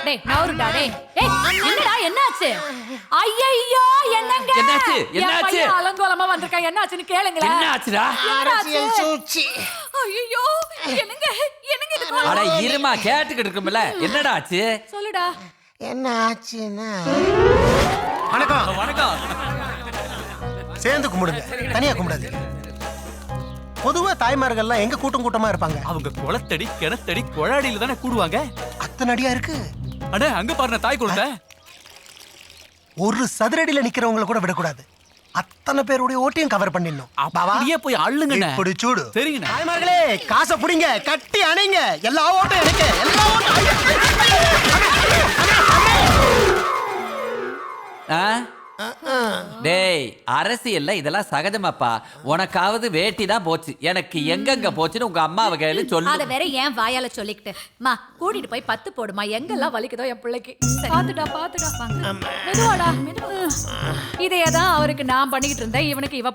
டேய் நவுருடா டேய். ஏய் என்னடா என்னாச்சு? ஐயையோ என்னங்க? என்னாச்சு? என்னாச்சு? அலங்கோலமா வந்திருக்கா. என்னாச்சுன்னு கேளுங்களேன். என்னாச்சுடா? அரசியல் சூழ்ச்சி. ஐயோ என்னங்க என்னங்க இது? அட இருமா கேட்டுக்கிட்டு இருக்கும்ல. என்னடா ஆச்சு? சொல்லுடா. என்ன ஆச்சுன்னா வணக்கம். வணக்கம். சேர்ந்து கும்பிடுங்க, தனியா கும்பிடாது. பொதுவா தாய்மார்கள்லாம் எங்க கூட்டம் கூட்டமா இருப்பாங்க. அவங்க குளத்தடி கிணத்தடி கொழாடியில தானே கூடுவாங்க. அத்தனை அடியா இருக்கு. அட அங்க பாருங்க தாய் குளத்தை. ஒரு சதுரடியில நிக்கிறவங்கள கூட விடக்கூடாது. அத்தனை பேருடைய ஓட்டையும் கவர் பண்ணிடணும். அப்படியே போய் அள்ளுங்கண்ணே. இப்படி சூடு. சரிங்கண்ணே. தாய்மார்களே காசை புடிங்க, கட்டி அணைங்க. எல்லா ஓட்டும் எனக்கு, எல்லா டேய் அரசியல்ல இதெல்லாம் சகஜமாப்பா. உனக்காவது வேட்டி தான் போச்சு, எனக்கு எங்கெங்க போச்சுன்னு உங்க அம்மாவை கையில சொல்லு. அத வேற ஏன் வாயால சொல்லிக்கிட்டு மா கூட்டிட்டு போய் 10 போடுமா. எங்கெல்லாம் வலிக்குதோ என் பிள்ளைக்கு. பாத்துடா பாத்துடா. மெதுவாடா மெதுவா. இதையதான் அவருக்கு நான் பண்ணிக்கிட்டு இருந்தேன். இவனுக்கு இவ